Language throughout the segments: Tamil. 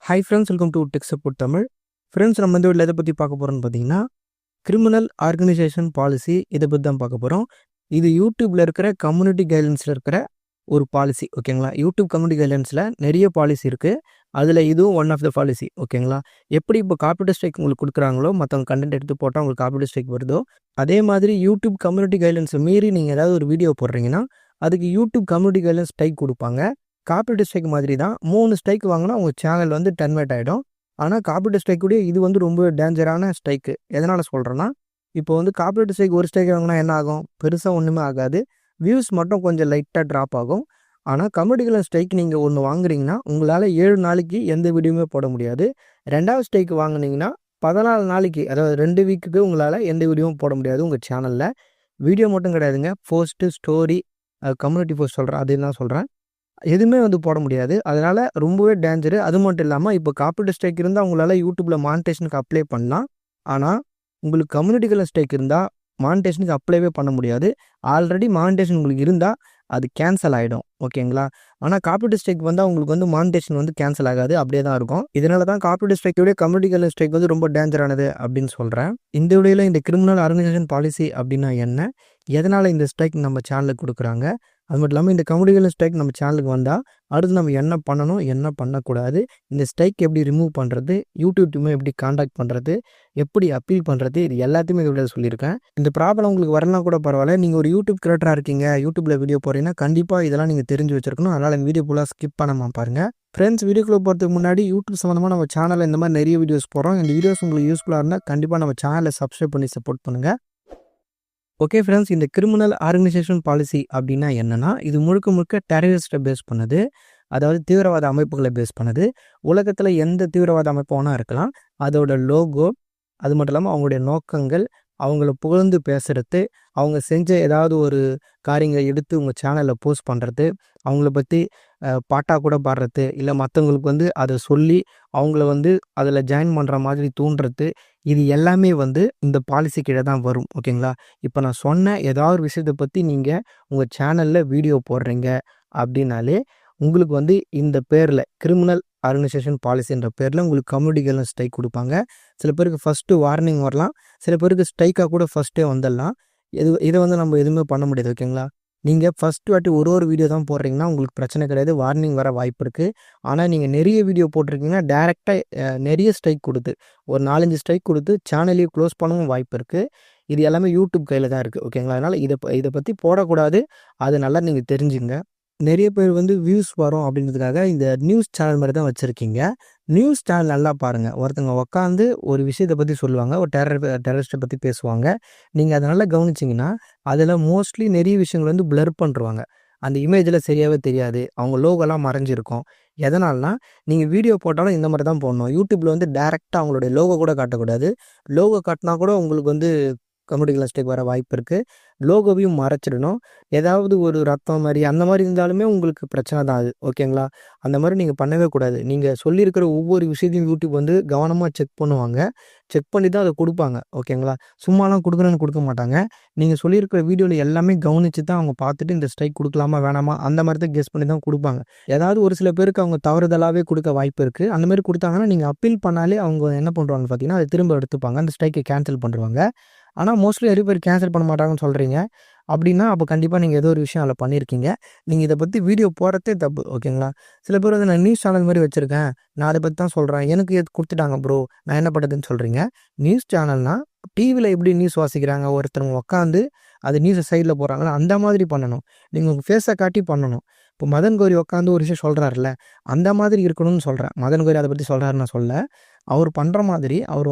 Hi friends, welcome to tech support Tamil. Friends, நம்ம இந்த வீட்டில் எதை பற்றி பார்க்க போகிறோம்னு பார்த்தீங்கன்னா, கிரிமினல் ஆர்கனைசேஷன் பாலிசி இதை பற்றி தான் பார்க்க போகிறோம். இது யூடியூப்பில் இருக்கிற கம்யூனிட்டி கைட்லைன்ஸில் இருக்கிற ஒரு பாலிசி. ஓகேங்களா? யூடியூப் கம்யூனிட்டி கைட்லைன்ஸில் நிறைய பாலிசி இருக்குது. அதில் இதுவும் ஒன் ஆஃப் த பாலிசி. ஓகேங்களா? எப்படி இப்போ காப்பிரைட் ஸ்ட்ரைக் உங்களுக்கு கொடுக்குறாங்களோ, மற்றவங்க கண்டென்ட் எடுத்து போட்டால் உங்களுக்கு காப்பிரைட் ஸ்ட்ரைக் வருதோ, அதே மாதிரி யூடியூப் கம்யூனிட்டி கைட்லைன்ஸை மீறி நீங்கள் ஏதாவது ஒரு வீடியோ போடுறீங்கன்னா, அதுக்கு யூடியூப் கம்யூனிட்டி கைட்லைன்ஸ் ஸ்ட்ரைக் கொடுப்பாங்க. காப்பிரைட் ஸ்ட்ரைக் மாதிரி தான் 3 ஸ்ட்ரைக் வாங்கினா உங்கள் சேனல் வந்து டெர்மினேட் ஆகிடும். ஆனால் காப்பிரைட் ஸ்ட்ரைக் கூட இது வந்து ரொம்ப டேஞ்சரான ஸ்ட்ரைக்கு. எதனால் சொல்கிறேன்னா, இப்போ வந்து காப்பிரைட் ஸ்ட்ரைக் ஒரு ஸ்ட்ரைக் வாங்கினா என்ன ஆகும்? பெருசாக ஒன்றுமே ஆகாது. வியூஸ் மட்டும் கொஞ்சம் லைட்டாக ட்ராப் ஆகும். ஆனால் கம்யூனிட்டி கைட்லைன் ஸ்ட்ரைக் நீங்கள் ஒன்று வாங்குறீங்கன்னா உங்களால் 7 நாளைக்கு எந்த வீடியோவுமே போட முடியாது. 2வது ஸ்ட்ரைக் வாங்கினீங்கன்னா 14 நாளைக்கு, அதாவது 2 வீக்குக்கு உங்களால் எந்த வீடியோவும் போட முடியாது உங்கள் சேனலில். வீடியோ மட்டும் கிடையாதுங்க, போஸ்ட்டு, ஸ்டோரி, கம்யூனிட்டி போஸ்ட் சொல்கிறேன், அதெல்லாம் சொல்கிறேன், எதுவுமே வந்து போட முடியாது. அதனால் ரொம்பவே டேஞ்சரு. அது மட்டும் இல்லாமல் இப்போ காப்பிரைட் ஸ்ட்ரைக் இருந்தால் உங்களால் யூடியூப்பில் மானிட்டேஷனுக்கு அப்ளை பண்ணலாம். ஆனால் உங்களுக்கு கம்யூனிட்டி கைட்லைன் ஸ்ட்ரைக் இருந்தால் மானிட்டேஷனுக்கு அப்ளைவே பண்ண முடியாது. ஆல்ரெடி மானிட்டேஷன் உங்களுக்கு இருந்தால் அது கேன்சல் ஆகிடும். ஓகேங்களா? ஆனால் காப்பிரைட் ஸ்ட்ரைக் வந்தால் உங்களுக்கு வந்து மானிட்டேஷன் வந்து கேன்சல் ஆகாது, அப்படியே தான் இருக்கும். இதனால தான் காப்பிரைட் ஸ்ட்ரைக்கோட கம்யூனிட்டி கைட்லைன் ஸ்ட்ரைக் வந்து ரொம்ப டேஞ்சரானது அப்படின்னு சொல்கிறேன். இந்த வீடியோவில் இந்த கிரிமினல் ஆர்கனைசேஷன் பாலிசி அப்படின்னா என்ன, எதனால் இந்த ஸ்ட்ரைக் நம்ம சேனலுக்கு கொடுக்குறாங்க, அது மட்டும் இல்லாமல் இந்த கம்யூனிட்டி கைட்லைன் ஸ்ட்ரைக் நம்ம சேனலுக்கு வந்தால் அடுத்து நம்ம என்ன பண்ணணும், என்ன பண்ணக்கூடாது, இந்த ஸ்ட்ரைக் எப்படி ரிமூவ் பண்ணுறது, யூடியூப் டீமை எப்படி காண்டாக்ட் பண்ணுறது, எப்படி அப்பீல் பண்ணுறது, இது எல்லாத்தையுமே இந்த வீடியோவில் சொல்லியிருக்கேன். இந்த ப்ராப்ளம் உங்களுக்கு வரலாம் கூட பரவாயில்ல. நீங்கள் ஒரு யூடியூப் கிரியேட்டராக இருக்கீங்க, யூடியூப்பில் வீடியோ போகிறீங்கன்னா கண்டிப்பாக இதெல்லாம் நீங்கள் தெரிஞ்சு வச்சிருக்கணும். அதனால் இந்த வீடியோ ஃபுல்லாக ஸ்கிப் பண்ணாமல் பாருங்கள். ஃப்ரெண்ட்ஸ், வீடியோக்குள்ளே போகிறதுக்கு முன்னாடி யூடியூப் சம்மந்தமாக நம்ம சேனலில் இந்த மாதிரி நிறைய வீடியோஸ் போகிறோம். இந்த வீடியோஸ் உங்களுக்கு யூஸ்ஃபுல்லாக இருந்தால் கண்டிப்பாக நம்ம சேனலை சப்ஸ்கிரைப் பண்ணி சப்போர்ட் பண்ணுங்கள். ஓகே ஃப்ரெண்ட்ஸ், இந்த கிரிமினல் ஆர்கனைசேஷன் பாலிசி அப்படின்னா என்னென்னா, இது முழுக்க முழுக்க டெரரிஸ்ட்டை பேஸ் பண்ணுது. அதாவது தீவிரவாத அமைப்புகளை பேஸ் பண்ணுது. உலகத்தில் எந்த தீவிரவாத அமைப்பு வேணா இருக்கலாம். அதோட லோகோ, அது மட்டும் இல்லாமல் அவங்களுடைய நோக்கங்கள், அவங்கள புகழ்ந்து பேசுகிறது, அவங்க செஞ்ச ஏதாவது ஒரு காரியங்களை எடுத்து உங்கள் சேனலில் போஸ்ட் பண்ணுறது, அவங்கள பற்றி பாட்டாக கூட பாடுறது, இல்லை மற்றவங்களுக்கு வந்து அதை சொல்லி அவங்கள வந்து அதில் ஜாயின் பண்ணுற மாதிரி தூண்டுறது, இது எல்லாமே வந்து இந்த பாலிசி கீழே தான் வரும். ஓகேங்களா? இப்போ நான் சொன்ன ஏதாவது ஒரு விஷயத்தை பற்றி நீங்கள் உங்கள் சேனலில் வீடியோ போடுறீங்க அப்படின்னாலே உங்களுக்கு வந்து இந்த பேரில் கிரிமினல் ஆர்கனைசேஷன் பாலிசின்ற பேரில் உங்களுக்கு கம்யூனிட்டி கைட்லைன் ஸ்ட்ரைக் கொடுப்பாங்க. சில பேருக்கு ஃபஸ்ட்டு வார்னிங் வரலாம், சில பேருக்கு ஸ்ட்ரைக்காக கூட ஃபஸ்ட்டே வந்துடலாம். இதை வந்து நம்ம எதுவுமே பண்ண முடியாது. ஓகேங்களா? நீங்கள் ஃபஸ்ட்டு வாட்டி ஒரு வீடியோ தான் போடுறீங்கன்னா உங்களுக்கு பிரச்சனை கிடையாது, வார்னிங் வர வாய்ப்பு இருக்குது. ஆனால் நீங்கள் நிறைய வீடியோ போட்டிருக்கீங்கன்னா டேரெக்டாக நிறைய ஸ்ட்ரைக் கொடுத்து, ஒரு 4-5 ஸ்ட்ரைக் கொடுத்து சேனலையும் க்ளோஸ் பண்ணவும் வாய்ப்பு இருக்குது. இது எல்லாமே யூடியூப் கையில் தான் இருக்குது. ஓகேங்களா? அதனால் இதை பற்றி போடக்கூடாது, அது நல்லா நீங்கள் தெரிஞ்சுங்க. நிறைய பேர் வந்து வியூஸ் வரும் அப்படின்றதுக்காக இந்த நியூஸ் சேனல் மாதிரி தான் வச்சுருக்கீங்க. நியூஸ் சேனல் நல்லா பாருங்கள். ஒருத்தங்க உட்காந்து ஒரு விஷயத்தை பற்றி சொல்லுவாங்க, ஒரு டெரரிஸ்ட்டை பற்றி பேசுவாங்க. நீங்கள் அதை நல்லா கவனிச்சிங்கன்னா அதில் மோஸ்ட்லி நிறைய விஷயங்கள் வந்து பிளர் பண்ணுருவாங்க. அந்த இமேஜில் சரியாகவே தெரியாது, அவங்க லோகோலாம் மறைஞ்சிருக்கும். எதனால்னா, நீங்கள் வீடியோ போட்டாலும் இந்த மாதிரி தான் போடணும். யூடியூப்பில் வந்து டேரெக்டாக அவங்களுடைய லோகோ கூட காட்டக்கூடாது. லோகோ காட்டினா கூட உங்களுக்கு வந்து கம்யூனிட்டி கைட்லைன் ஸ்ட்ரைக் வர வாய்ப்பு இருக்குது. லோகோவையும் மறைச்சிடணும். ஏதாவது ஒரு ரத்தம் மாதிரி அந்த மாதிரி இருந்தாலுமே உங்களுக்கு பிரச்சனை தான் அது. ஓகேங்களா? அந்த மாதிரி நீங்கள் பண்ணவே கூடாது. நீங்கள் சொல்லியிருக்கிற ஒவ்வொரு விஷயத்தையும் யூடியூப் வந்து கவனமாக செக் பண்ணுவாங்க. செக் பண்ணி தான் அதை கொடுப்பாங்க. ஓகேங்களா? சும்மாலாம் கொடுக்குறேன்னு கொடுக்க மாட்டாங்க. நீங்கள் சொல்லியிருக்கிற வீடியோவில் எல்லாமே கவனித்து தான் அவங்க பார்த்துட்டு இந்த ஸ்ட்ரைக் கொடுக்கலாமா வேணாமா அந்த மாதிரி தான் கெஸ் பண்ணி தான் கொடுப்பாங்க. ஏதாவது ஒரு சில பேருக்கு அவங்க தவறுதலாகவே கொடுக்க வாய்ப்பு இருக்குது. அந்த மாதிரி கொடுத்தாங்கன்னா நீங்கள் அப்பீல் பண்ணாலே அவங்க என்ன பண்ணுறாங்கன்னு பார்த்தீங்கன்னா அதை திரும்ப எடுத்துப்பாங்க, அந்த ஸ்ட்ரைக்கை கேன்சல் பண்ணுவாங்க. ஆனால் மோஸ்ட்லி நிறைய பேர் கேன்சல் பண்ண மாட்டாங்கன்னு சொல்கிறீங்க. அப்படின்னா அப்போ கண்டிப்பாக நீங்கள் ஏதோ ஒரு விஷயம் அதில் பண்ணியிருக்கீங்க. நீங்கள் இதை பற்றி வீடியோ போடுறதே தப்பு. ஓகேங்களா? சில பேர் வந்து நான் நியூஸ் சேனல் மாதிரி வச்சுருக்கேன், நான் அதை பற்றி தான் சொல்கிறேன், எனக்கு எது கொடுத்துட்டாங்க ப்ரோ, நான் என்ன பண்ணுறதுன்னு சொல்கிறீங்க. நியூஸ் சேனல்னால் டிவியில் எப்படி நியூஸ் வாசிக்கிறாங்க, ஒருத்தவங்க உட்காந்து அது நியூஸை சைடில் போடுறாங்களா அந்த மாதிரி பண்ணணும். நீங்கள் உங்கள் ஃபேஸை காட்டி பண்ணணும். இப்போ மதன் கௌரி உட்காந்து ஒரு விஷயம் சொல்கிறாருல்ல, அந்த மாதிரி இருக்கணும்னு சொல்கிறேன். மதன் கௌரி அதை பற்றி சொல்கிறாருன்னு நான் சொல்ல, அவர் பண்ணுற மாதிரி அவர்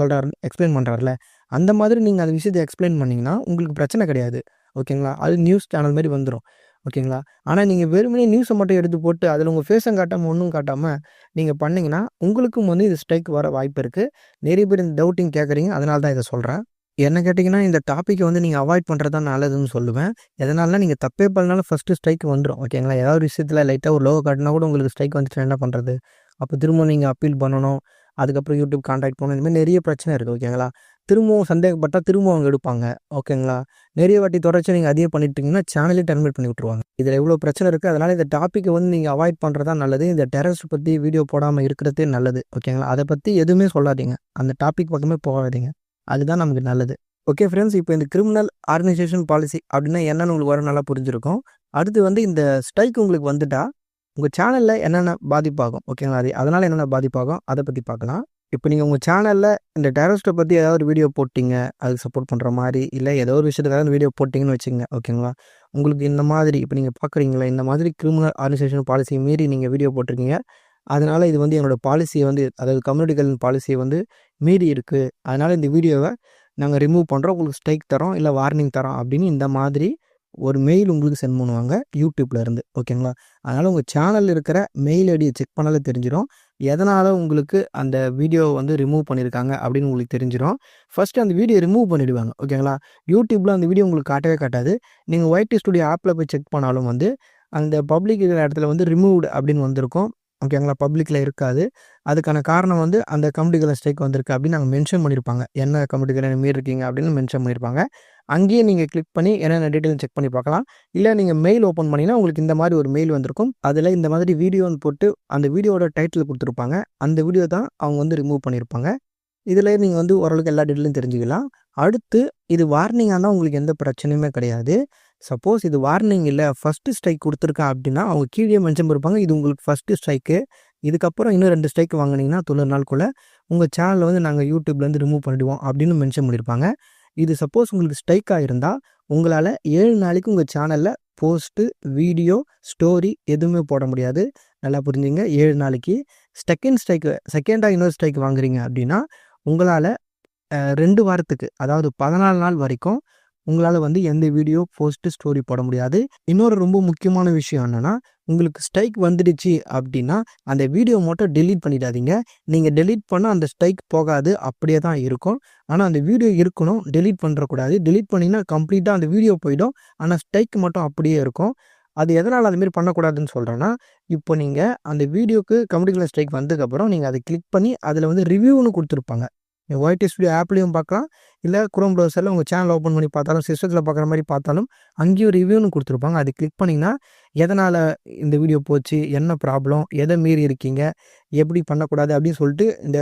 சொல்கிறாரு, எக்ஸ்பிளைன் பண்ணுறாருல, அந்த மாதிரி நீங்கள் அந்த விஷயத்தை எக்ஸ்பிளைன் பண்ணிங்கன்னா உங்களுக்கு பிரச்சனை கிடையாது. ஓகேங்களா? அது நியூஸ் சேனல் மாதிரி வந்துடும். ஓகேங்களா? ஆனால் நீங்கள் வெறுமனே நியூஸை மட்டும் எடுத்து போட்டு அதில் உங்கள் ஃபேஸும் காட்டாமல் ஒன்றும் காட்டாமல் நீங்கள் பண்ணிங்கன்னா உங்களுக்கும் வந்து இது ஸ்ட்ரைக் வர வாய்ப்பு இருக்குது. நிறைய பேர் இந்த டவுட்டிங் கேட்குறீங்க, அதனால தான் இதை சொல்கிறேன். என்ன கேட்டிங்கன்னா இந்த டாப்பிக்கை வந்து நீங்கள் அவாய்ட் பண்ணுறது தான் நல்லதுன்னு சொல்லுவேன். எதனாலனா நீங்கள் தப்பே பண்ணாலும் ஃபஸ்ட்டு ஸ்ட்ரைக் வந்துடும். ஓகேங்களா? ஏதாவது ஒரு விஷயத்தில் லைட்டாக ஒரு லோகோ காட்டினா கூட உங்களுக்கு ஸ்ட்ரைக் வந்துச்சுன்னா என்ன பண்ணுறது? அப்போ திரும்ப நீங்கள் அப்பீல் பண்ணணும், அதுக்கப்புறம் யூடியூப் காண்டாக்ட் பண்ணணும், இந்த மாதிரி நிறைய பிரச்சனை இருக்குது. ஓகேங்களா? திரும்பவும் சந்தேகப்பட்டா திரும்பவும் அவங்க எடுப்பாங்க. ஓகேங்களா? நிறைய வாட்டி தொடர்ச்சியா நீங்க அதையே பண்ணிட்டீங்கன்னா, சேனலே டெர்மினேட் பண்ணி விட்டுருவாங்க. இதில இவ்வளோ பிரச்சனை இருக்கு. அதனால இந்த டாபிக்க வந்து நீங்க அவாய்ட் பண்றது தான் நல்லது. இந்த டெரரிஸ்ட் பத்தி வீடியோ போடாம இருக்கிறதே நல்லது. ஓகேங்களா? அத பத்தி எதுவுமே சொல்லாதீங்க. அந்த டாபிக் பக்கமே போகாதீங்க. அதுதான் நமக்கு நல்லது. ஓகே ஃப்ரெண்ட்ஸ், இப்போ இந்த கிரிமினல் ஆர்கனைசேஷன் பாலிசி அப்படின்னா என்னன்னு உங்களுக்கு வர நல்லா புரிஞ்சிருக்கும். அடுத்து வந்து இந்த ஸ்ட்ரைக் உங்களுக்கு வந்துட்டா, உங்க சேனல்ல என்னென்ன பாதிப்பாகும்? ஓகேங்களா? அதனால என்னென்ன பாதிப்பாகும்? அத பத்தி பார்க்கலாம். இப்போ நீங்க உங்க சேனல்ல இந்த டெரரிஸ்ட்ட பத்தி ஏதாவது ஒரு வீடியோ போட்டீங்க, அதுக்கு சப்போர்ட் பண்ற மாரி, இல்ல ஏதோ ஒரு விஷயத்துக்காக வீடியோ போட்டீங்கன்னு வச்சுக்கங்க. ஓகேங்களா? உங்களுக்கு இந்த மாதிரி இப்போ நீங்க பார்க்குறீங்களா, இந்த மாதிரி கிரிமினல் ஆர்கனைசேஷன் பாலிசிய மீறி நீங்க வீடியோ போட்டிருக்கீங்க. அதனால இது வந்து என்னோட பாலிசிய வந்து அதாவது கம்யூனிட்டி கைட்லைன் பாலிசிய வந்து மீறி இருக்கு. அதனால இந்த வீடியோவ நாங்க ரிமூவ் பண்றோம். உங்களுக்கு ஸ்ட்ரைக் தரோம், இல்ல வார்னிங் தரோம் அப்படின்னு இந்த மாதிரி ஒரு மெயில் உங்களுக்கு சென்ட் பண்ணுவாங்க யூடியூப்ல இருந்து. ஓகேங்களா? அதனால உங்க சேனல்ல இருக்கிற மெயில் ஐடிய செக் பண்ணாலே தெரிஞ்சிரும். எதனால உங்களுக்கு அந்த வீடியோ வந்து ரிமூவ் பண்ணியிருக்காங்க அப்படின்னு உங்களுக்கு தெரிஞ்சிரும். ஃபர்ஸ்ட்டு அந்த வீடியோ ரிமூவ் பண்ணிடுவாங்க. ஓகேங்களா? யூடியூப்ல அந்த வீடியோ உங்களுக்கு காட்டவே காட்டாது. நீங்க ஒய்டி ஸ்டுடியோ ஆப்ல போய் செக் பண்ணாலும் வந்து அந்த பப்ளிக் இருக்கிற இடத்துல வந்து ரிமூவ்டு அப்படின்னு வந்திருக்கும். ஓகேங்களா? பப்ளிக்ல இருக்காது. அதுக்கான காரணம் வந்து அந்த கம்யூனிட்டி கைட்லைன் ஸ்ட்ரைக் வந்திருக்கு அப்படின்னு அங்க மென்ஷன் பண்ணியிருப்பாங்க. என்ன கம்யூனிட்டி கைட்லைன் மீறி இருக்கீங்க அப்படின்னு மென்ஷன் பண்ணியிருப்பாங்க. அங்கேயே நீங்க கிளிக் பண்ணி என்னென்ன டீட்டெயில்னு செக் பண்ணி பார்க்கலாம். இல்ல நீங்க மெயில் ஓப்பன் பண்ணீங்கன்னா, உங்களுக்கு இந்த மாரி ஒரு மெயில் வந்திருக்கும். அதில இந்த மாதிரி வீடியோன்னு போட்டு அந்த வீடியோவோட டைட்டில் குடுத்துருப்பாங்க. அந்த வீடியோ தான் அவங்க வந்து ரிமூவ் பண்ணியிருப்பாங்க. இதிலயே நீங்க வந்து ஓரளவுக்கு எல்லா டீட்டெயிலும் தெரிஞ்சுக்கலாம். அடுத்து இது வார்னிங்கா இருந்தா உங்களுக்கு எந்த பிரச்சனையுமே கிடையாது. சப்போஸ் இது வார்னிங் இல்ல, ஃபர்ஸ்ட்டு ஸ்ட்ரைக் குடுத்துருக்கேன் அப்படின்னா, அவங்க கீழயே மென்ஷன் பண்ணியிருப்பாங்க. இது உங்களுக்கு ஃபர்ஸ்ட்டு ஸ்ட்ரைக்கு. இதுக்கப்புறம் இன்னும் 2 ஸ்ட்ரைக் வாங்குனீங்கன்னா 90 நாளுக்குள்ள உங்க சேனல வந்து நாங்க யூடியூப்லேருந்து ரிமூவ் பண்ணிடுவோம் அப்படின்னு மென்ஷன் பண்ணியிருப்பாங்க. இது சப்போஸ் உங்களுக்கு ஸ்ட்ரைக்கா இருந்தா, உங்களால 7 நாளைக்கு உங்க சேனல்ல போஸ்ட்டு, வீடியோ, ஸ்டோரி எதுவுமே போட முடியாது. நல்லா புரிஞ்சுங்க. 7 நாளைக்கு. செகண்டா இன்னொரு ஸ்ட்ரைக் வாங்குறீங்க அப்படின்னா, உங்களால 2 வாரத்துக்கு அதாவது 14 நாள் வரைக்கும் உங்களால வந்து எந்த வீடியோ, போஸ்ட், ஸ்டோரி போட முடியாது. இன்னொரு ரொம்ப முக்கியமான விஷயம் என்னன்னா, உங்களுக்கு ஸ்ட்ரைக் வந்துடுச்சு அப்படின்னா, அந்த வீடியோ மட்டும் டெலீட் பண்ணிடாதீங்க. நீங்க டெலீட் பண்ணா அந்த ஸ்ட்ரைக் போகாது. அப்படியே தான் இருக்கும். ஆனா அந்த வீடியோ இருக்கணும். டெலீட் பண்றக்கூடாது. டெலீட் பண்ணீங்கன்னா கம்ப்ளீட்டா அந்த வீடியோ போயிடும். ஆனா ஸ்ட்ரைக் மட்டும் அப்படியே இருக்கும். அது எதனால அது மாரி பண்ணக்கூடாதுன்னு சொல்றேன்னா, இப்போ நீங்க அந்த வீடியோக்கு கம்யூனிட்டி கைட்லைன் ஸ்ட்ரைக் வந்ததுக்கப்புறம் நீங்க அத கிளிக் பண்ணி அதில வந்து ரிவ்யூன்னு குடுத்துருப்பாங்க. ஒய்டி ஸ்டுடியோ ஆப்லயும் பார்க்கலாம். இல்ல குரோம் ப்ரௌசர்ல உங்க சேனல் ஓப்பன் பண்ணி பார்த்தாலும், சிஸ்டத்தில பார்க்குற மாரி பார்த்தாலும், அங்கேயும் ரிவ்யூன்னு குடுத்துருப்பாங்க. அத கிளிக் பண்ணீங்கன்னா, எதனால இந்த வீடியோ போச்சு? என்ன ப்ராப்ளம்? எத மீறி இருக்கீங்க? எப்படி பண்ணக்கூடாது? அப்படின்னு சொல்லிட்டு இந்த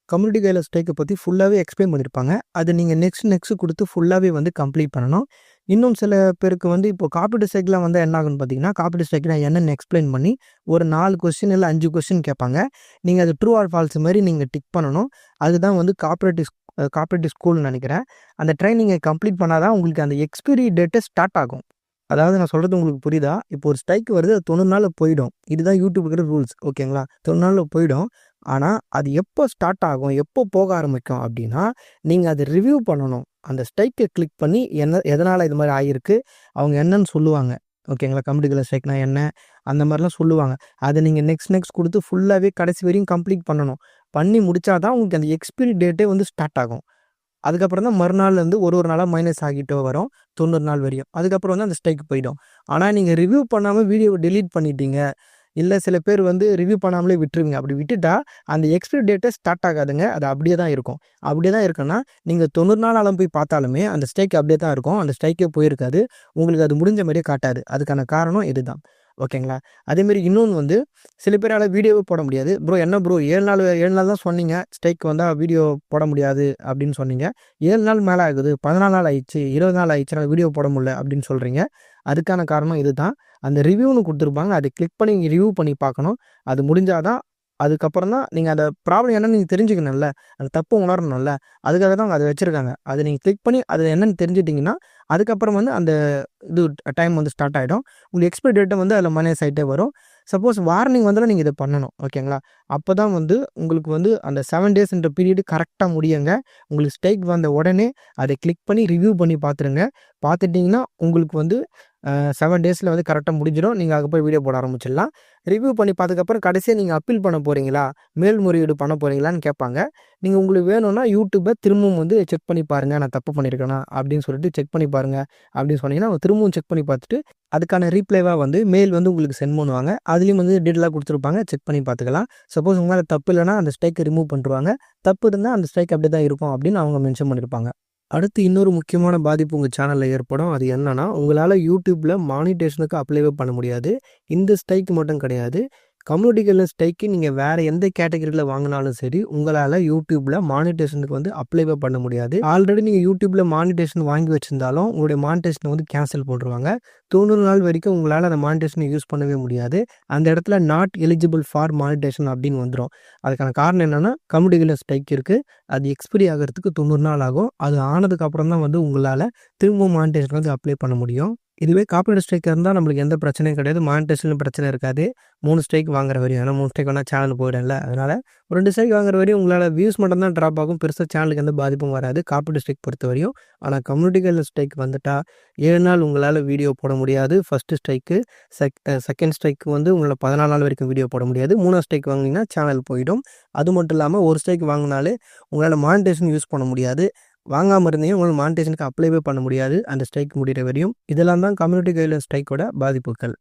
கம்யூனிட்டி கைட்லைன் ஸ்ட்ரைக்க பத்தி ஃபுல்லாவே எக்ஸ்ப்ளைன் பண்ணியிருப்பாங்க. அத நீங்க நெக்ஸ்ட் குடுத்து ஃபுல்லாவே வந்து கம்ப்ளீட் பண்ணணும். இன்னும் சில பேருக்கு வந்து இப்போ காப்பிரைட் ஸ்ட்ரைக்லாம் வந்தா என்ன ஆகும்னு பார்த்தீங்கன்னா, காப்பிரைட் ஸ்ட்ரைக்னா என்னன்னு எக்ஸ்ப்ளைன் பண்ணி ஒரு 4 கொஸ்டின் இல்ல 5 கொஸ்டின் கேட்பாங்க. நீங்க அது ட்ரூ ஆர் ஃபால்ஸ் மாரி நீங்க டிக் பண்ணணும். அதுதான் வந்து காப்பரேட்டிவ் ஸ்கூல்னு நெனைக்கிறேன். அந்த ட்ரெய்னிங்க கம்ப்ளீட் பண்ணா தான் உங்களுக்கு அந்த எக்ஸ்பைரி டேட்டே ஸ்டார்ட் ஆகும். அதாவது நான் சொல்றது உங்களுக்கு புரியுதா? இப்போ ஒரு ஸ்ட்ரைக் வருது. அது 90 நாள்ல போயிடும். இதுதான் யூடியூப் இருக்கிற ரூல்ஸ். ஓகேங்களா? 90 நாள்ல போயிடும். ஆனா, அது எப்போ ஸ்டார்ட் ஆகும்? எப்போ போக ஆரம்பிக்கும் அப்டின்னா, நீங்க அத ரிவ்யூ பண்ணணும். அந்த ஸ்ட்ரைக்க கிளிக் பண்ணி எதனால இது மாரி ஆயிருக்கு? அவங்க என்னன்னு சொல்லுவாங்க. ஓகேங்களா? கம்யூனிட்டி கைட்லைன் ஸ்ட்ரைக்னா என்ன? அந்த மாரிலாம் சொல்லுவாங்க. அத நீங்க நெக்ஸ்ட் குடுத்து ஃபுல்லாவே கடைசி வரையும் கம்ப்ளீட் பண்ணணும். பண்ணி முடிச்சா தான் உங்களுக்கு அந்த எக்ஸ்பைரி டேட்டே வந்து ஸ்டார்ட் ஆகும். அதுக்கப்புறம் தான் மறுநாள்லேருந்து ஒரு நாளா மைனஸ் ஆகிட்டே வரும். 90 நாள் வரையும். அதுக்கப்புறம் வந்து அந்த ஸ்ட்ரைக் போயிடும். ஆனா, நீங்க ரிவ்யூ பண்ணாம வீடியோவ டெலீட் பண்ணிட்டீங்க. இல்ல சில பேர் வந்து ரிவ்யூ பண்ணாமலே விட்டுருவீங்க. அப்படி விட்டுட்டா, அந்த எக்ஸ்பைரி டேட்டே ஸ்டார்ட் ஆகாதுங்க. அது அப்படியே தான் இருக்கும். அப்படியே தான் இருக்குன்னா, நீங்க 90 நாள் ஆனாலும் போய் பார்த்தாலுமே, அந்த ஸ்ட்ரைக் அப்படியே தான் இருக்கும். அந்த ஸ்ட்ரைக்கே போயிருக்காது. உங்களுக்கு அது முடிஞ்ச மாரியே காட்டாது. அதுக்கான காரணம் இதுதான். ஓகேங்களா? அதேமாரி இன்னொன்னு வந்து, சில பேரால வீடியோவே போட முடியாது. ப்ரோ என்ன ப்ரோ 7 நாள் தான் சொன்னீங்க. ஸ்ட்ரைக் வந்தா வீடியோ போட முடியாது அப்படின்னு சொன்னீங்க. 7 நாள் மேல ஆகுது. 14 நாள் ஆயிடுச்சு. 20 நாள் ஆயிடுச்சு. என்னால வீடியோ போட முடியல அப்படின்னு சொல்றீங்க. அதுக்கான காரணம் இதுதான். அந்த ரிவ்யூன்னு குடுத்துருப்பாங்க. அத கிளிக் பண்ணி நீங்க ரிவ்யூ பண்ணி பார்க்கணும். அது முடிஞ்சா தான் அதுக்கப்புறம் தான் நீங்க அந்த ப்ராப்ளம் என்னன்னு நீங்க தெரிஞ்சுக்கணும்ல. அந்த தப்ப உணரணும்ல. அதுக்காக தான் அவங்க அத வச்சிருக்காங்க. அத நீங்க கிளிக் பண்ணி அது என்னன்னு தெரிஞ்சுட்டீங்கன்னா, அதுக்கப்புறம் வந்து அந்த இது டைம் வந்து ஸ்டார்ட் ஆயிடும். உங்களுக்கு எக்ஸ்பைரி டேட்டும் வந்து அதில மைனஸ் ஆயிட்டே வரும். சப்போஸ் வார்னிங் வந்தாலும் நீங்க இத பண்ணணும். ஓகேங்களா? அப்பதான் வந்து உங்களுக்கு வந்து அந்த 7 டேஸ்ன்ற பீரியட் கரெக்ட்டா முடியுங்க. உங்களுக்கு ஸ்ட்ரைக் வந்த உடனே அத கிளிக் பண்ணி ரிவ்யூ பண்ணி பார்த்துருங்க. பார்த்துட்டிங்கன்னா உங்களுக்கு வந்து 7 டேஸில் வந்து கரெக்டாக முடிஞ்சிடும். நீங்கள் அதுக்கப்புறம் வீடியோ போட ஆரம்பிச்சிடலாம். ரிவ்யூ பண்ணி பார்த்ததுக்கப்புறம் கடைசியா நீங்கள் அப்பீல் பண்ண போகிறீங்களா, மேல்முறையீடு பண்ண போகிறீங்களான்னு கேட்பாங்க. நீங்கள் உங்களுக்கு வேணும்னா யூடியூப்பை திரும்பவும் வந்து செக் பண்ணி பாருங்கள், நான் தப்பு பண்ணியிருக்கேனா அப்படின்னு சொல்லிட்டு செக் பண்ணி பாருங்கள் அப்படின்னு சொன்னீங்கன்னா அவங்க திரும்பவும் செக் பண்ணி பார்த்துட்டு அதுக்கான ரீப்ளைவாக வந்து மெயில் வந்து உங்களுக்கு சென்ட் பண்ணுவாங்க. அதுலேயும் வந்து டீட்டெயிலாக கொடுத்துருப்பாங்க, செக் பண்ணி பார்த்துக்கலாம். சப்போஸ் உங்க மேலே தப்பு இல்லைனா அந்த ஸ்ட்ரைக்கை ரிமூவ் பண்ணிருவாங்க. தப்பு இருந்தால் அந்த ஸ்ட்ரைக் அப்படி தான் இருக்கும் அப்படின்னு அவங்க மென்ஷன் பண்ணியிருப்பாங்க. அடுத்து இன்னொரு முக்கியமான பாதிப்பு உங்கள் சேனலில் ஏற்படும். அது என்னன்னா, உங்களால் யூடியூப்பில் மானிட்டேஷனுக்கு அப்ளைவே பண்ண முடியாது. இந்த ஸ்ட்ரைக் மட்டும் கிடையாது. கம்யூனிட்டி கைட்லைன்ஸ் ஸ்ட்ரைக்கு நீங்கள் வேறு எந்த கேட்டகரியில் வாங்கினாலும் சரி, உங்களால் யூடியூப்பில் மானிட்டேஷனுக்கு வந்து அப்ளைவே பண்ண முடியாது. ஆல்ரெடி நீங்கள் யூடியூப்பில் மானிட்டேஷன் வாங்கி வச்சுருந்தாலும் உங்களுடைய மானிட்டேஷனை வந்து கேன்சல் போட்டுருவாங்க. 90 நாள் வரைக்கும் உங்களால் அந்த மானிட்டேஷனை யூஸ் பண்ணவே முடியாது. அந்த இடத்துல நாட் எலிஜிபிள் ஃபார் மானிட்டேஷன் அப்படின்னு வந்துடும். அதுக்கான காரணம் என்னென்னா, கம்யூனிட்டி கைட்லைன்ஸ் ஸ்ட்ரைக் இருக்குது. அது எக்ஸ்பைரி ஆகிறதுக்கு 90 நாள் ஆகும். அது ஆனதுக்கு அப்புறம் தான் வந்து உங்களால் திரும்பவும் மானிட்டேஷன் வந்து அப்ளை பண்ண முடியும். இதுவே காப்பிரைட் ஸ்ட்ரைக் இருந்தால் நம்மளுக்கு எந்த பிரச்சனையும் கிடையாது. மானிட்டேஷன்ல பிரச்சனை இருக்காது. 3 ஸ்ட்ரைக் வாங்குற வரையும். ஏன்னா 3 ஸ்ட்ரைக் வேணால் சேனல் போயிடும்ல. அதனால் 2 ஸ்ட்ரைக் வாங்குற வரையும் உங்களால் வியூஸ் மட்டும் தான் ட்ராப் ஆகும். பெருசாக சேனலுக்கு எந்த பாதிப்பும் வராது காப்பிரைட் ஸ்ட்ரைக் பொறுத்த வரையும். ஆனால் கம்யூனிட்டி கைட்லைன்ஸ் ஸ்ட்ரைக் வந்துட்டா 7 நாள் உங்களால் வீடியோ போட முடியாது. ஃபஸ்ட்டு ஸ்ட்ரைக்கு செகண்ட் ஸ்ட்ரைக்கு வந்து உங்களால் 14 நாள் வரைக்கும் வீடியோ போட முடியாது. 3ஆவது ஸ்ட்ரைக் வாங்கினீங்கன்னா சேனல் போயிடும். அது மட்டும் இல்லாமல் ஒரு ஸ்ட்ரைக் வாங்கினாலே உங்களால் மானிட்டேஷன் யூஸ் பண்ண முடியாது. வாங்காமல் இருந்தீங்க உங்களால் மானிட்டேஷனுக்கு அப்ளைவே பண்ண முடியாது அந்த ஸ்ட்ரைக் முடிகிற வரையும். இதெல்லாம் தான் கம்யூனிட்டி கைட்லைன்ஸ் ஸ்ட்ரைக்கோட பாதிப்புகள்.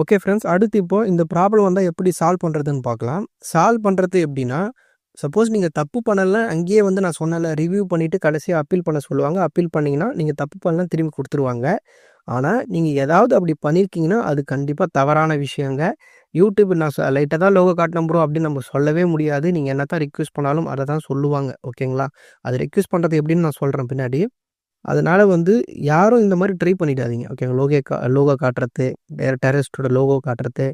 ஓகே ஃப்ரெண்ட்ஸ், அடுத்து இப்போது இந்த ப்ராப்ளம் வந்தால் எப்படி சால்வ் பண்ணுறதுன்னு பார்க்கலாம். சால்வ் பண்ணுறது எப்படின்னா, சப்போஸ் நீங்கள் தப்பு பண்ணலை அங்கேயே வந்து நான் சொன்னல ரிவ்யூ பண்ணிவிட்டு கடைசியாக அப்பீல் பண்ண சொல்லுவாங்க. அப்பீல் பண்ணிங்கன்னா நீங்கள் தப்பு பண்ணலாம் திரும்பி கொடுத்துருவாங்க. ஆனால் நீங்கள் ஏதாவது அப்படி பண்ணியிருக்கீங்கன்னா அது கண்டிப்பாக தவறான விஷயங்க. யூடியூப் நான் லைட்டாக தான் லோகோ காட்டினேன் ப்ரோ அப்படின்னு நம்ம சொல்லவே முடியாது. நீங்கள் என்ன தான் ரிக்வெஸ்ட் பண்ணாலும் அதை தான் சொல்லுவாங்க. ஓகேங்களா? அது ரிக்வெஸ்ட் பண்ணுறது எப்படின்னு நான் சொல்கிறேன் பின்னாடி. அதனால் வந்து யாரும் இந்த மாதிரி ட்ரை பண்ணிடாதீங்க. ஓகேங்க? லோகோ காட்டுறது, டெரரிஸ்ட்டோட லோகோ காட்டுறது,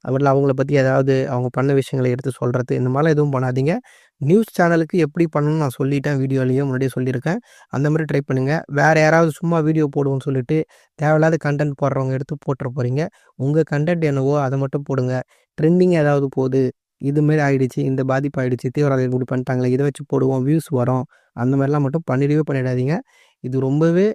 அதில் அவங்கள பற்றி ஏதாவது அவங்க பண்ண விஷயங்களை எடுத்து சொல்கிறது, இந்த மாதிரிலாம் எதுவும் பண்ணாதீங்க. நியூஸ் சேனலுக்கு எப்படி பண்ணணும்னு நான் சொல்லிட்டேன், வீடியோலேயும் முன்னாடியே சொல்லியிருக்கேன். அந்த மாதிரி ட்ரை பண்ணுங்கள். வேறு யாராவது சும்மா வீடியோ போடுவோன்னு சொல்லிட்டு தேவையில்லாத கண்டென்ட் போடுறவங்க எடுத்து போட்டுற போகிறீங்க. உங்கள் கண்டென்ட் என்னவோ அதை மட்டும் போடுங்க. ட்ரெண்டிங் ஏதாவது போகுது, இதுமாரி ஆகிடுச்சு, இந்த பாதிப்பு ஆகிடுச்சு, தீவிரவாதிகள் இப்படி பண்ணிட்டாங்களே, இதை வச்சு போடுவோம், வியூஸ் வரும், அந்த மாதிரிலாம் மட்டும் பண்ணிடாதீங்க. இது ரொம்பவே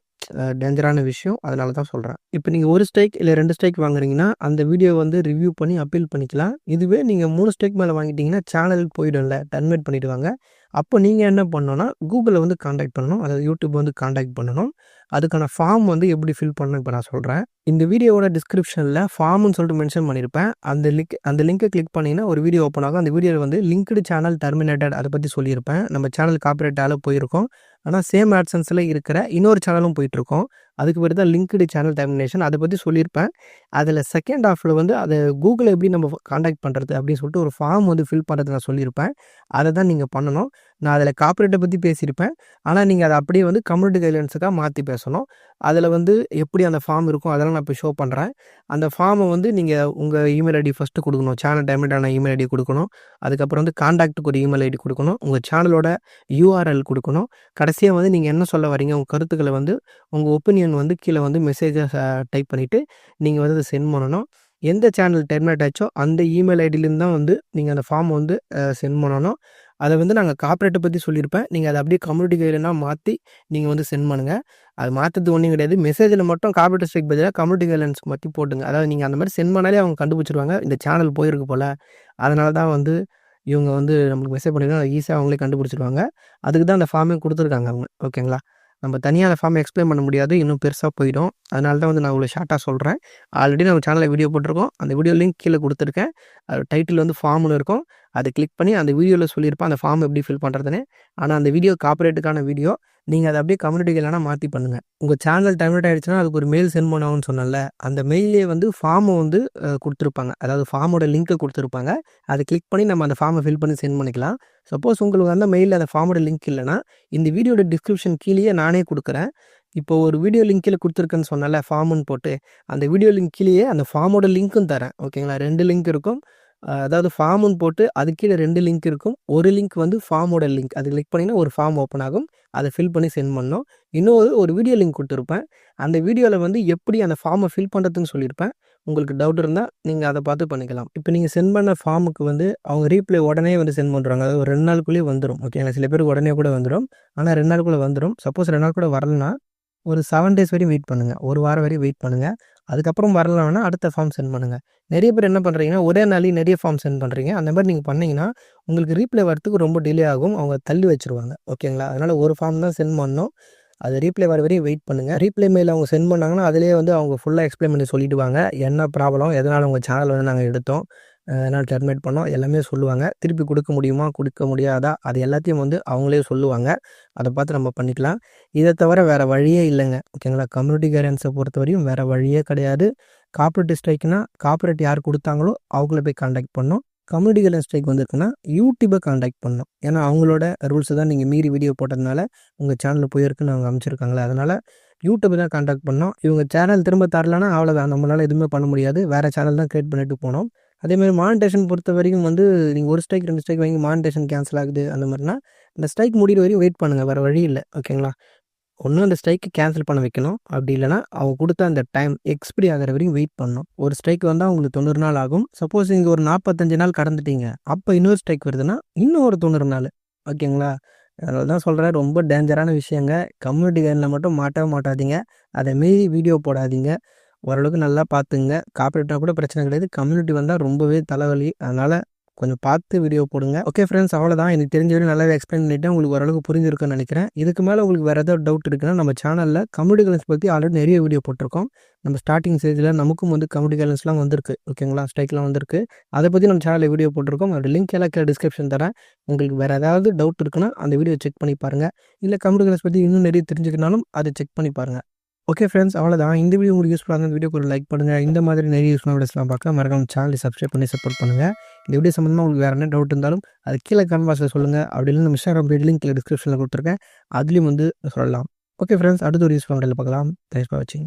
டேஞ்சரான விஷயம். அதனால தான் சொல்கிறேன். இப்போ நீங்கள் 1 ஸ்ட்ரைக் இல்லை 2 ஸ்ட்ரைக் வாங்குறீங்கன்னா அந்த வீடியோ வந்து ரிவ்யூ பண்ணி அப்பீல் பண்ணிக்கலாம். இதுவே நீங்கள் 3 ஸ்ட்ரைக் மேலே வாங்கிட்டீங்கன்னா சேனலுக்கு போயிடும்ல, டர்மினேட் பண்ணிவிடுவாங்க. அப்போ நீங்கள் என்ன பண்ணணும்னா கூகுளில் வந்து காண்டாக்ட் பண்ணணும். அதாவது யூடியூப் வந்து காண்டாக்ட் பண்ணணும். அதுக்கான ஃபார்ம் வந்து எப்படி ஃபில் பண்ணணும் இப்போ நான் சொல்கிறேன். இந்த வீடியோவோட டிஸ்கிரிப்ஷனில் ஃபார்ம்னு சொல்லிட்டு மென்ஷன் பண்ணியிருப்பேன். அந்த லிங்கை கிளிக் பண்ணிங்கன்னா ஒரு வீடியோ ஓப்பன் ஆகும். அந்த வீடியோவில் வந்து லிங்க்டு சேனல் டெர்மினேட்டட் அதை பற்றி சொல்லியிருப்பேன். நம்ம சேனல் காப்பிரைட்டால் போயிருக்கோம். ஆனால் சேம் ஆட்சன்ஸில் இருக்கிற இன்னொரு சேனலும் போயிட்டுருக்கோம். அதுக்கு பேர் தான் லிங்க்டு சேனல் டெர்மினேஷன். அதை பற்றி சொல்லியிருப்பேன். அதில் செகண்ட் ஹாஃபில் வந்து அதை கூகுளை எப்படி நம்ம காண்டாக்ட் பண்ணுறது அப்படின்னு சொல்லிட்டு ஒரு ஃபார்ம் வந்து ஃபில் பண்ணுறது நான் சொல்லியிருப்பேன். அதை தான் நீங்கள் பண்ணணும். நான் அதில் காப்பிரைட்டை பற்றி பேசியிருப்பேன். ஆனால் நீங்கள் அதை அப்படியே வந்து கம்யூனிட்டி கைட்லைன்ஸுக்காக மாற்றி பேசணும். அதில் வந்து எப்படி அந்த ஃபார்ம் இருக்கும் அதெல்லாம் நான் இப்போ ஷோ பண்ணுறேன். அந்த ஃபார்மை வந்து நீங்கள் உங்கள் இமெயில் ஐடி ஃபஸ்ட்டு கொடுக்கணும். சேனல் டெர்மினேட்டான இமெயில் ஐடி கொடுக்கணும். அதுக்கப்புறம் வந்து காண்டாக்ட்டுக்கு ஒரு இமெயில் ஐடி கொடுக்கணும். உங்கள் சேனலோட URL கொடுக்கணும். கடைசியாக வந்து நீங்கள் என்ன சொல்ல வரீங்க, உங்கள் கருத்துக்களை வந்து உங்கள் ஒப்பீனியன் வந்து கீழே வந்து மெசேஜை டைப் பண்ணிவிட்டு நீங்கள் வந்து அதை சென்ட் பண்ணணும். எந்த சேனல் டெர்மினேட் ஆச்சோ அந்த இமெயில் ஐடியிலேருந்து தான் வந்து நீங்கள் அந்த ஃபார்ம் வந்து சென்ட் பண்ணணும். அதை வந்து நாங்கள் காப்பிரைட்டை பற்றி சொல்லியிருப்பேன். நீங்கள் அதை அப்படியே கம்யூனிட்டி கைட்லைனா மாற்றி நீங்கள் வந்து சென்ட் பண்ணுங்கள். அது மாற்றுறது ஒன்றும் கிடையாது. மெசேஜில் மட்டும் காப்பிரைட் ஸ்ட்ரைக் பதிலாக கம்யூனிட்டி கைட்லைன்ஸ் மாற்றி போட்டுங்க. அதாவது நீங்கள் அந்த மாதிரி சென்ட் பண்ணாலே அவங்க கண்டுபிடிச்சிருவாங்க. இந்த சேனல் போயிருக்கு போல், அதனால தான் வந்து இவங்க வந்து நம்மளுக்கு மெசேஜ் பண்ணியிருக்காங்க. ஈஸியாக அவங்களே கண்டுபிடிச்சிருவாங்க. அதுக்கு தான் அந்த ஃபார்மே கொடுத்துருக்காங்க அவங்க. ஓகேங்களா? நம்ம தனியாக அந்த ஃபார்மை எக்ஸ்பிளைன் பண்ண முடியாது, இன்னும் பெருசாக போயிடும். அதனால தான் வந்து நான் இவ்வளோ ஷார்ட்டாக சொல்கிறேன். ஆல்ரெடி நம்ம சேனலில் வீடியோ போட்டிருக்கோம். அந்த வீடியோ லிங்க் கீழே கொடுத்துருக்கேன். அது டைட்டில் வந்து ஃபார்ம்னு இருக்கும். அதை கிளிக் பண்ணி அந்த வீடியோவில் சொல்லியிருப்பேன் அந்த ஃபார்ம் எப்படி ஃபில் பண்ணுறதுன்னு. ஆனால் அந்த வீடியோ காப்பிரைட்டுக்கான வீடியோ. நீங்கள் அதை அப்படியே கம்யூனிட்டி கைட்லைனா மாற்றி பண்ணுங்கள். உங்கள் சேனல் டெர்மினேட் ஆகிடுச்சுன்னா அதுக்கு ஒரு மெயில் சென்ட் பண்ணுவாங்கன்னு சொன்னேன்ல, அந்த மெயிலே வந்து ஃபார்மை வந்து கொடுத்துருப்பாங்க. அதாவது ஃபார்மோட லிங்க்கை கொடுத்துருப்பாங்க. அதை கிளிக் பண்ணி நம்ம அந்த ஃபார்மை ஃபில் பண்ணி சென்ட் பண்ணிக்கலாம். சப்போஸ் உங்களுக்கு அந்த மெயிலில் அந்த ஃபார்மோட லிங்க் இல்லைனா இந்த வீடியோட டிஸ்கிரிப்ஷன் கீழேயே நானே கொடுக்குறேன். இப்போ ஒரு வீடியோ லிங்க் கீழே கொடுத்துருக்கேன்னு சொன்னல ஃபார்முன்னு போட்டு, அந்த வீடியோ லிங்க் கீழேயே அந்த ஃபார்மோட லிங்க்கும் தரேன். ஓகேங்களா? 2 லிங்க் இருக்கும். அதாவது ஃபார்முன்னு போட்டு அது கீழே 2 லிங்க் இருக்கும். ஒரு லிங்க் வந்து ஃபார்மோட லிங்க். அது கிளிக் பண்ணிங்கன்னா ஒரு ஃபார்ம் ஓப்பன் ஆகும். அதை ஃபில் பண்ணி சென்ட் பண்ணணும். இன்னொரு வீடியோ லிங்க் கொடுத்துருப்பேன். அந்த வீடியோவில் வந்து எப்படி அந்த ஃபார்மை ஃபில் பண்ணுறதுன்னு சொல்லியிருப்பேன். உங்களுக்கு டவுட் இருந்தால் நீங்கள் அதை பார்த்து பண்ணிக்கலாம். இப்போ நீங்கள் சென்ட் பண்ண ஃபார்முக்கு வந்து அவங்க ரீப்ளை உடனே வந்து சென்ட் பண்ணுறாங்க. அதாவது ஒரு 2 நாளுக்குள்ளேயே வந்துடும். ஓகேங்களா? சில பேருக்கு உடனே கூட வந்துடும். ஆனால் 2 நாளுக்குள்ளே வந்துடும். சப்போஸ் 2 நாள் கூட வரலனா ஒரு 7 டேஸ் வரையும் வெயிட் பண்ணுங்கள். ஒரு வாரம் வரையும் வெயிட் பண்ணுங்கள். அதுக்கப்புறம் வரலன்னா அடுத்த ஃபார்ம் சென்ட் பண்ணுங்கள். நிறைய பேர் என்ன பண்ணுறீங்கன்னா, ஒரே நாள்லேயே நிறைய ஃபார்ம் சென்ட் பண்ணுறீங்க. அந்த மாதிரி நீங்கள் பண்ணீங்கன்னா, உங்களுக்கு ரீப்ளை வரத்துக்கு ரொம்ப டிலே ஆகும். அவங்க தள்ளி வச்சுருவாங்க. ஓகேங்களா? அதனால் ஒரு ஃபார்ம் தான் சென்ட் பண்ணணும். அது ரீப்ளை வர வரையும் வெயிட் பண்ணுங்கள். ரீப்ளை மெயில் அவங்க சென்ட் பண்ணாங்கன்னா, அதிலேயே வந்து அவங்க ஃபுல்லாக எக்ஸ்பிளைன் பண்ணி சொல்லிடுவாங்க. என்ன ப்ராப்ளம்? எதனால் உங்கள் சேனல் வந்து நாங்கள் எடுத்தோம்? அதனால் டெர்மினேட் பண்ணோம். எல்லாமே சொல்லுவாங்க. திருப்பி கொடுக்க முடியுமா? கொடுக்க முடியாதா? அது எல்லாத்தையும் வந்து அவங்களே சொல்லுவாங்க. அதை பார்த்து நம்ம பண்ணிக்கலாம். இதை தவிர வேறு வழியே இல்லைங்க. ஓகேங்களா? கம்யூனிட்டி கைடன்ஸை பொறுத்தவரையும் வேறு வழியே கிடையாது. கார்ப்பரேட் ஸ்ட்ரைக்னா கார்ப்பரேட் யார் கொடுத்தாங்களோ அவங்கள போய் கான்டாக்ட் பண்ணணும். கம்யூனிட்டி கைடன்ஸ் ஸ்ட்ரைக் வந்திருக்குன்னா யூடியூபை கான்டாக்ட் பண்ணணும். ஏன்னா அவங்களோட ரூல்ஸை தான் நீங்கள் மீறி வீடியோ போட்டதுனால உங்கள் சேனலில் போயிருக்குன்னு அவங்க அமைச்சிருக்காங்களே. அதனால் யூடியூப் தான் கான்டாக்ட் பண்ணோம். இவங்க சேனல் திரும்ப தரலன்னா அவ்வளோதான். நம்மளால் எதுவுமே பண்ண முடியாது. வேறு சேனல் தான் க்ரியேட் பண்ணிட்டு போனோம். அதேமாதிரி மானிட்டேஷன் பொறுத்த வரைக்கும் வந்து நீங்கள் 1 ஸ்ட்ரைக் 2 ஸ்ட்ரைக் வாங்கி மானிட்டேஷன் கேன்சல் ஆகுது அந்த மாதிரினா அந்த ஸ்ட்ரைக் முடிகிற வரையும் வெயிட் பண்ணுங்கள். வேறு வழி இல்லை. ஓகேங்களா? ஒன்று அந்த ஸ்ட்ரைக்கு கேன்சல் பண்ண வைக்கணும். அப்படி இல்லைனா அவங்க கொடுத்த அந்த டைம் எக்ஸ்பிரி ஆகிற வரையும் வெயிட் பண்ணணும். ஒரு ஸ்ட்ரைக் வந்தால் உங்களுக்கு 90 நாள் ஆகும். சப்போஸ் இங்கே ஒரு 45 நாள் கடந்துட்டீங்க, அப்போ இன்னொரு ஸ்ட்ரைக் வருதுன்னா இன்னும் ஒரு 90 நாள். ஓகேங்களா? அதனால தான் சொல்கிறேன், ரொம்ப டேஞ்சரான விஷயங்க. கம்யூனிட்டி கைடில் மட்டும் மாட்டவே மாட்டாதீங்க. அதை மீறி வீடியோ போடாதீங்க. ஓரளவுக்கு நல்லா பார்த்துங்க. கார்ப்பரேட்னா கூட பிரச்சனை கிடையாது. கம்யூனிட்டி வந்தால் ரொம்பவே தலைவலி. அதனால் கொஞ்சம் பார்த்து வீடியோ போடுங்க. ஓகே ஃப்ரெண்ட்ஸ், அவ்வளோதான். எனக்கு தெரிஞ்ச வரையும் நல்லாவே எக்ஸ்பிளைன் பண்ணிவிட்டேன். உங்களுக்கு ஓரளவுக்கு புரிஞ்சிருக்குன்னு நினைக்கிறேன். இதுக்கு மேலே உங்களுக்கு வேறு ஏதாவது டவுட் இருக்குன்னா நம்ம சேனலில் கம்யூனிட்டி கைடன்ஸ் பற்றி ஆல்ரெடி நிறைய வீடியோ போட்டிருக்கோம். நம்ம ஸ்டார்டிங் ஸ்டேஜில் நமக்கும் வந்து கம்யூனிட்டி கைடன்ஸ்லாம் வந்திருக்கு. ஓகேங்களா? ஸ்ட்ரைக்லாம் வந்திருக்கு. அதை பற்றி நம்ம சேனலில் வீடியோ போட்டிருக்கோம். அதோட லிங்க் எல்லாம் கீழே டிஸ்கிரிப்ஷன் தரேன். உங்களுக்கு வேறு ஏதாவது டவுட் இருக்குன்னா அந்த வீடியோ செக் பண்ணி பாருங்கள். இல்லை கம்யூனிட்டி கைடன்ஸ் பற்றி இன்னும் நிறைய தெரிஞ்சுக்கனாலும் அதை செக் பண்ணி பாருங்கள். ஓகே ஃப்ரெண்ட்ஸ், அவ்வளோதான். இந்த வீடியோ உங்களுக்கு யூஸ்ஃபுல்லாக இருந்தால் வீடியோக்கு ஒரு லைக் பண்ணுங்கள். இந்த மாதிரி நிறைய யூஸ்ஃபுல்லான வீடியோஸ்லாம் பார்க்க மறக்காம சேனலை சப்ஸ்கிரைப் பண்ணி சப்போர்ட் பண்ணுங்கள். இந்த வீடியோ சம்மந்தமாக உங்களுக்கு வேறு என்ன டவுட் இருந்தாலும் அது கீழே கமெண்ட் பாக்ஸில் சொல்லுங்கள். அப்படி இல்லைன்னா நம்ம இன்ஸ்டாகிராம் பேஜ் லிங்க் கீழே டிஸ்கிரிப்ஷனில் கொடுத்துருக்கேன். அதுலேயும் வந்து சொல்லலாம். ஓகே ஃப்ரெண்ட்ஸ், அடுத்த ஒரு யூஸ்ஃபுல்லான வீடியோவில் பார்க்கலாம். தேங்க்ஸ் ஃபார் வாட்சிங்.